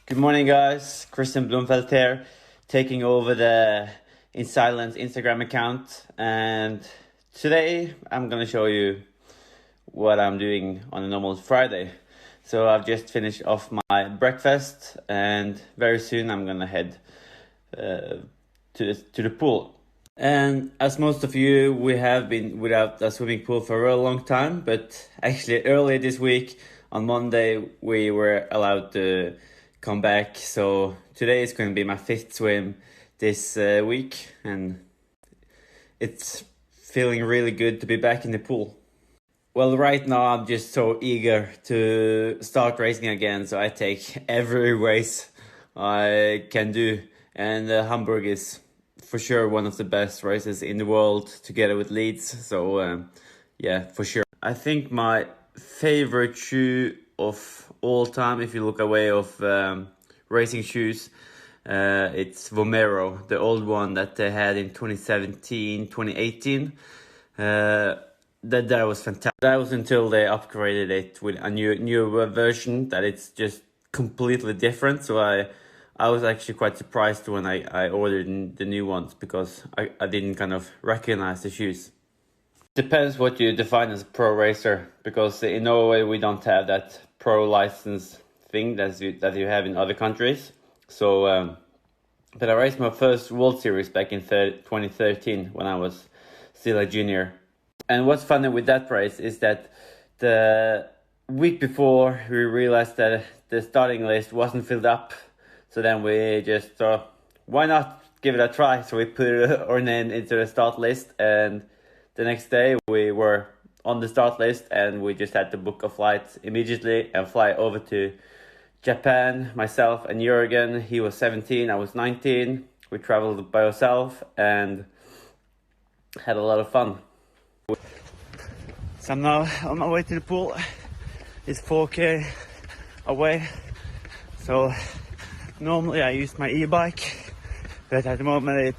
Good morning, guys. Christian Blomfeldt here, taking over the Incylence Instagram account, and today I'm gonna show you what I'm doing on a normal Friday. So I've just finished off my breakfast, and very soon I'm gonna head to the pool. And as most of you, we have been without a swimming pool for a real long time, but actually earlier this week on Monday we were allowed to come back. So today is going to be my 5th swim this week, and it's feeling really good to be back in the pool. Well, right now I'm just so eager to start racing again, so I take every race I can do, and Hamburg is for sure one of the best races in the world, together with Leeds. So yeah, for sure. I think my favorite shoe of all time, if you look away of racing shoes, it's Vomero, the old one that they had in 2017, 2018. That was fantastic. That was until they upgraded it with a new version that it's just completely different. So I was actually quite surprised when I ordered the new ones, because I didn't kind of recognize the shoes. Depends what you define as a pro racer, because in Norway we don't have that pro license thing that you have in other countries. So, but I raced my first World Series back in 2013 when I was still a junior. And what's funny with that race is that the week before we realized that the starting list wasn't filled up. So then we just thought, why not give it a try? So we put our name into the start list, and the next day we were on the start list, and we just had to book a flight immediately and fly over to Japan. Myself and Jürgen, he was 17, I was 19. We traveled by ourselves and had a lot of fun. So I'm now on my way to the pool. It's 4k away. So normally I use my e-bike, but at the moment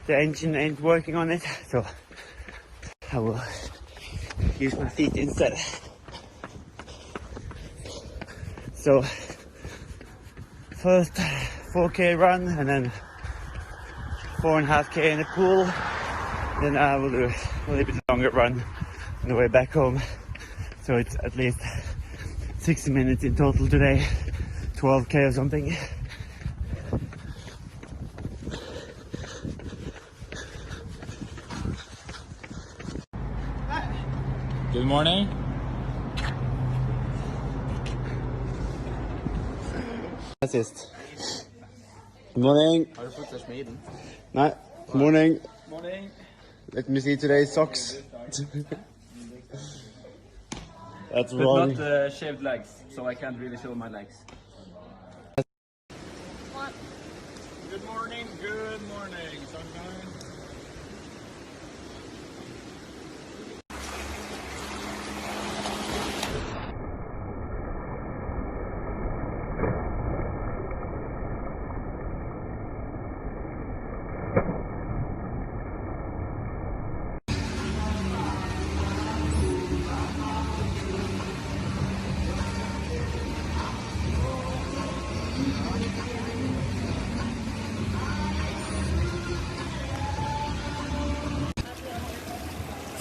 the engine ain't working on it, so I will use my feet instead. So first 4k run, and then 4.5k in the pool. Then I will do a little bit longer run on the way back home. So it's at least 60 minutes in total today, 12k or something. Good morning. That's it. Good morning. Har du fått smiden? Nei, good morning. Morning. Let me see today's socks. That's But wrong. not shaved legs, so I can't really show my legs. Good morning, sunshine.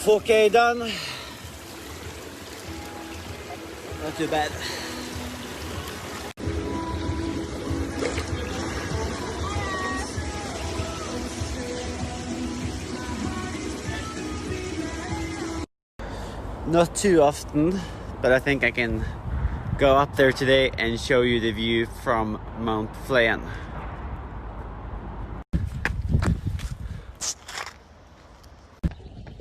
$4K done. Not too bad. Not too often, but I think I can go up there today and show you the view from Mount Flyen.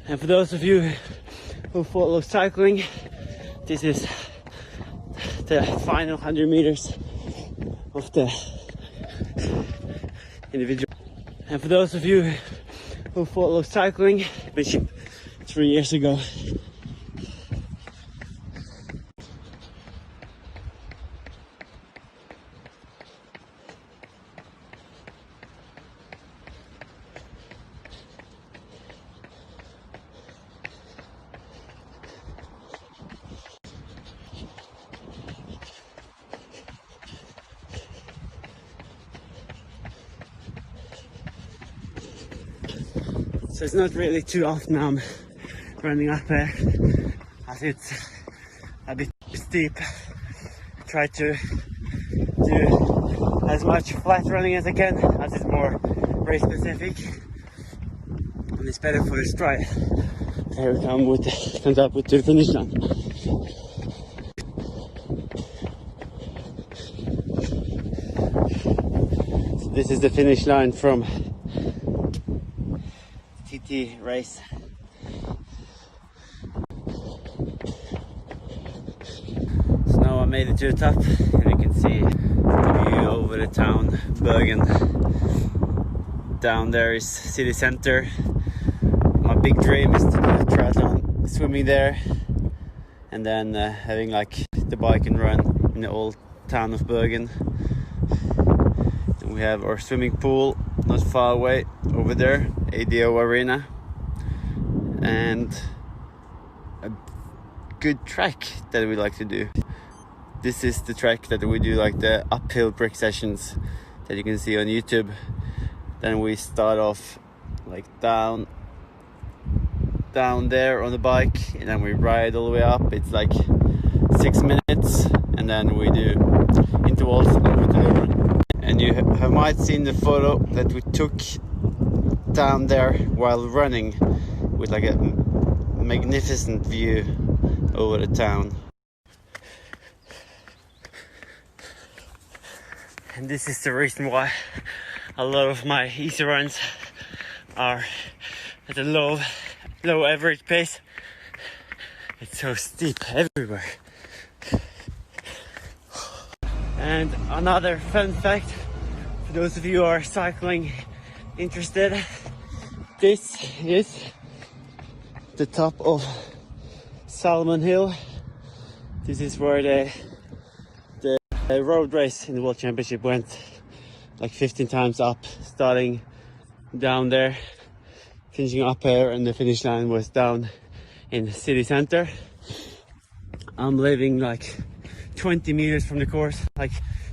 And for those of you who follow cycling, this is the final 100 meters of the individual. And for those of you who follow cycling, which 3 years ago. So it's not really too often I'm running up here, as it's a bit steep. Try to do as much flat running as I can, as it's more race specific and it's better for the stride. Here we comes up with the finish line. So this is the finish line from TT race. So now I made it to the top, and you can see the view over the town, Bergen. Down there is city center. My big dream is to do a triathlon, swimming there, and then having like the bike and run in the old town of Bergen. And we have our swimming pool not far away over there, ADO Arena, and a good track that we like to do. This is the track that we do like the uphill brick sessions that you can see on YouTube. Then we start off like down there on the bike, and then we ride all the way up. It's like 6 minutes, and then we do intervals over to the run. And you have might seen the photo that we took down there while running, with like a magnificent view over the town. And this is the reason why a lot of my easy runs are at a low average pace. It's so steep everywhere. And another fun fact, for those of you who are cycling interested, this is the top of Salmon Hill. This is where the road race in the World Championship went, like 15 times up, starting down there, finishing up here, and the finish line was down in the city center. I'm living like 20 meters from the course, like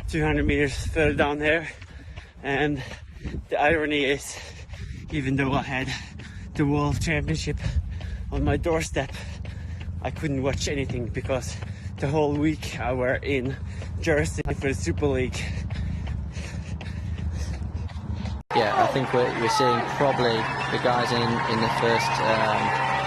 200 meters further down here. And the irony is, even though I had the World Championship on my doorstep, I couldn't watch anything because the whole week I were in Jersey for the Super League. Yeah, I think we're seeing probably the guys in the first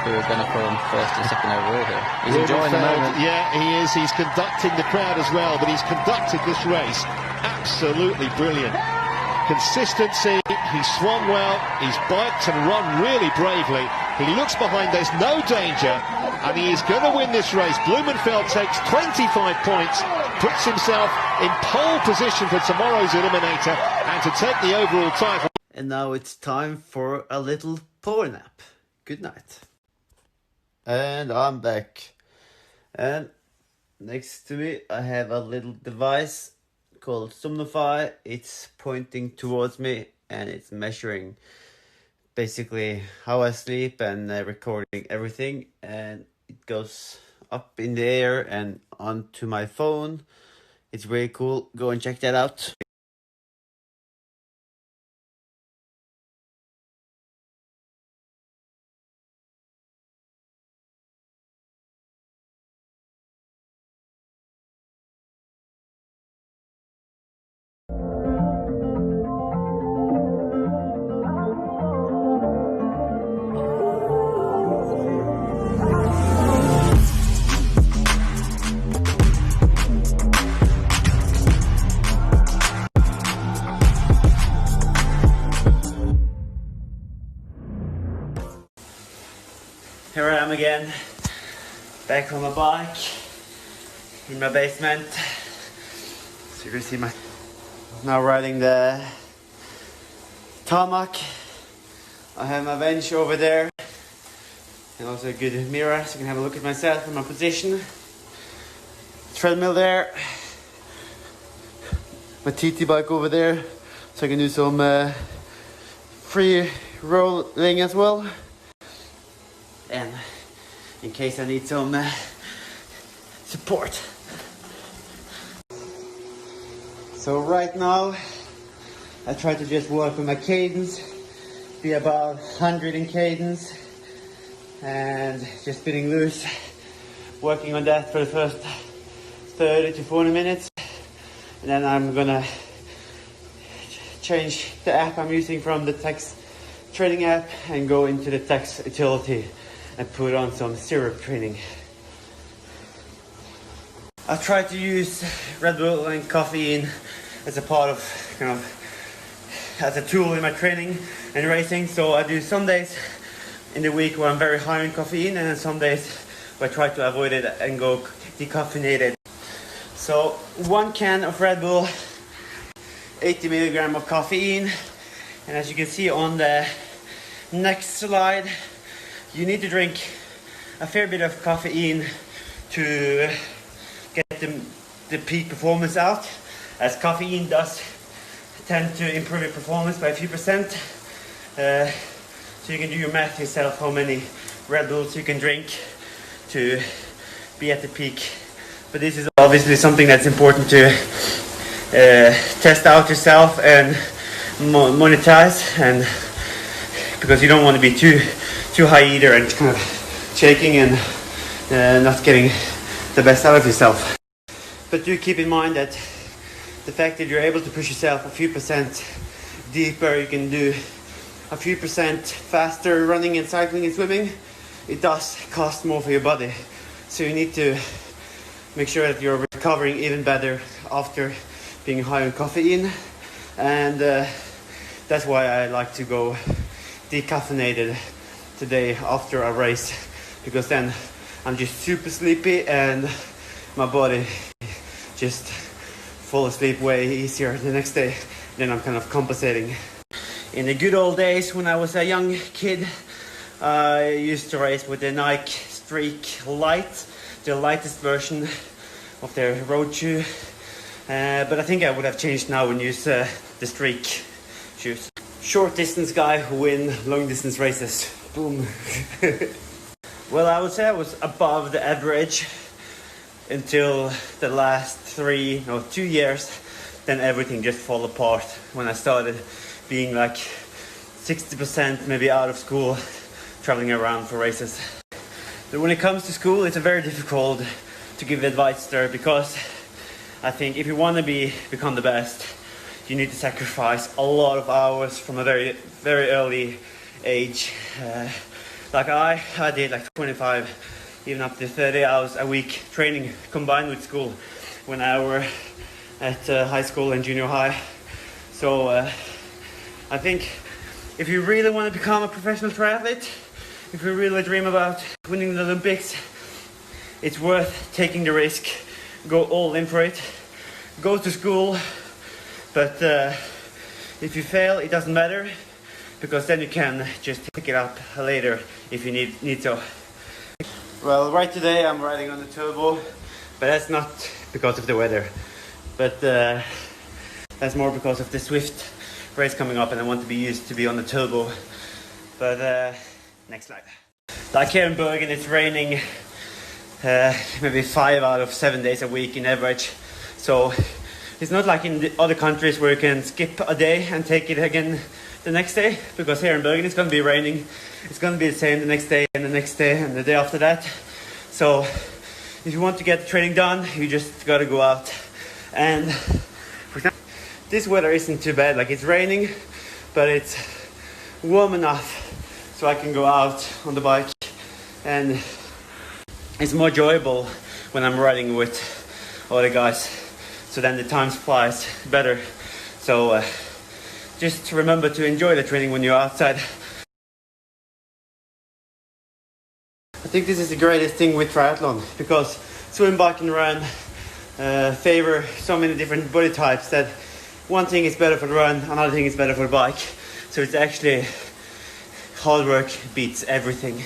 who are going to come first and second overall here. He's enjoying the moment. Yeah, he is. He's conducting the crowd as well, but he's conducted this race absolutely brilliant. Consistency, he's swum well, he's biked and run really bravely. He looks behind, there's no danger, and he is going to win this race. Blumenfeld takes 25 points, puts himself in pole position for tomorrow's Eliminator and to take the overall title. And now it's time for a little power nap. Good night. And I'm back. And next to me I have a little device called Somnify. It's pointing towards me and it's measuring basically how I sleep and recording everything. And it goes up in the air and onto my phone. It's really cool. Go and check that out. Here I am again, back on my bike, in my basement. So you can see my, now riding the tarmac. I have my bench over there, and also a good mirror so I can have a look at myself and my position. Treadmill there, my TT bike over there, so I can do some free rolling as well. And in case I need some support. So right now I try to just work on my cadence be about 100 in cadence and just spinning loose. Working on that for the first 30 to 40 minutes. And then I'm gonna change the app I'm using from the Tex training app and go into the Tex utility and put on some syrup training. I try to use Red Bull and caffeine as a part of, as a tool in my training and racing. So I do some days in the week where I'm very high in caffeine, and then some days where I try to avoid it and go decaffeinated. So 1 can of Red Bull, 80 milligram of caffeine, and as you can see on the next slide, you need to drink a fair bit of caffeine to get the peak performance out, as caffeine does tend to improve your performance by a few percent. So you can do your math yourself, how many Red Bulls you can drink to be at the peak. But this is obviously something that's important to test out yourself and monetize, and because you don't want to be too high either and kind of shaking and not getting the best out of yourself. But do keep in mind that the fact that you're able to push yourself a few percent deeper, you can do a few percent faster running and cycling and swimming, it does cost more for your body. So you need to make sure that you're recovering even better after being high on caffeine, and that's why I like to go decaffeinated today after a race, because then I'm just super sleepy and my body just fall asleep way easier the next day. Then I'm kind of compensating. In the good old days when I was a young kid, I used to race with the Nike Streak Light, the lightest version of their road shoe. But I think I would have changed now and use the Streak shoes. Short distance guy who win long distance races. Boom. Well, I would say I was above the average until the last 2 years. Then everything just fell apart when I started being like 60% maybe out of school, traveling around for races. But when it comes to school, it's very difficult to give advice there, because I think if you want to become the best, you need to sacrifice a lot of hours from a very, very early age. Like I did like 25, even up to 30 hours a week training combined with school when I were at high school and junior high. So I think if you really want to become a professional triathlete, if you really dream about winning the Olympics, it's worth taking the risk. Go all in for it. Go to school, but if you fail, it doesn't matter, because then you can just pick it up later if you need to. Well, right today I'm riding on the turbo, but that's not because of the weather, but that's more because of the Swift race coming up and I want to be used to be on the turbo. But next slide. Like here in Bergen, it's raining maybe 5 out of 7 days a week in average. So it's not like in the other countries where you can skip a day and take it again the next day, because here in Bergen it's going to be raining. It's going to be the same the next day and the next day and the day after that. So if you want to get the training done, you just got to go out. And for example, this weather isn't too bad. Like, it's raining, but it's warm enough so I can go out on the bike, and it's more enjoyable when I'm riding with other guys. So then the time flies better. So just remember to enjoy the training when you're outside. I think this is the greatest thing with triathlon, because swim, bike and run favor so many different body types that one thing is better for the run, another thing is better for the bike. So it's actually hard work beats everything.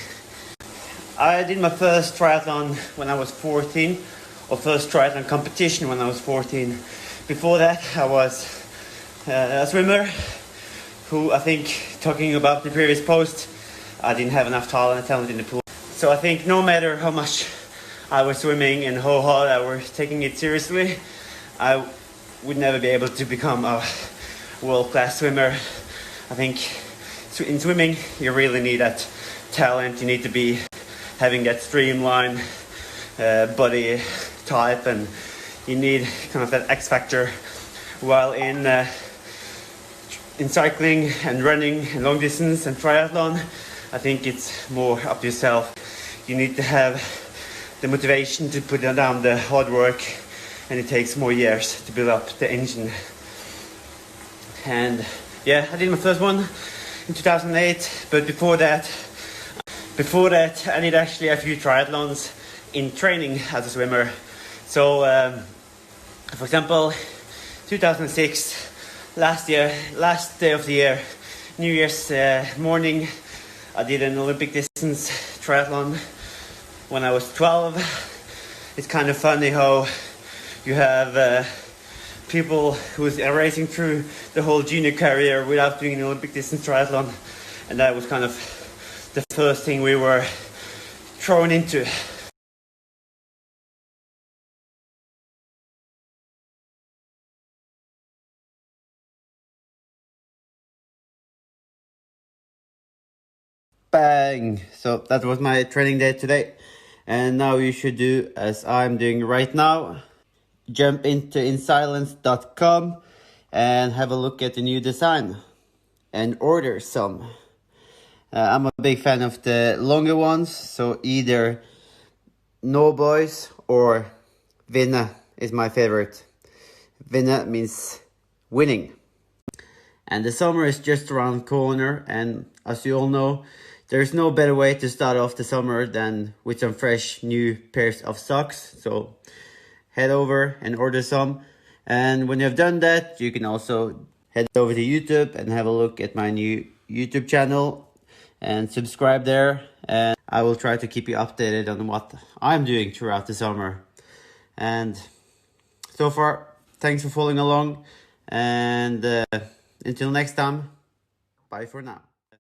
I did my first triathlon when I was 14, or first triathlon competition when I was 14. Before that, I was a swimmer who, I think, talking about the previous post, I didn't have enough talent in the pool. So I think no matter how much I was swimming and how hard I was taking it seriously, I would never be able to become a world-class swimmer. I think in swimming, you really need that talent. You need to be having that streamlined body type, and you need kind of that X factor. While in cycling and running and long distance and triathlon, I think it's more up to yourself. You need to have the motivation to put down the hard work, and it takes more years to build up the engine. And yeah, I did my first one in 2008, but before that I did actually a few triathlons in training as a swimmer. So for example, 2006, last day of the year, New Year's morning, I did an Olympic distance triathlon when I was 12. It's kind of funny how you have people who's racing through the whole junior career without doing an Olympic distance triathlon, and that was kind of the first thing we were thrown into. Bang! So that was my training day today, and now you should do as I'm doing right now. Jump into Incylence.com and have a look at the new design and order some. I'm a big fan of the longer ones, so either Norboys or Vinne is my favorite. Vinne means winning. And the summer is just around the corner, and as you all know, there's no better way to start off the summer than with some fresh new pairs of socks. So head over and order some. And when you've done that, you can also head over to YouTube and have a look at my new YouTube channel and subscribe there. And I will try to keep you updated on what I'm doing throughout the summer. And so far, thanks for following along. And until next time, bye for now.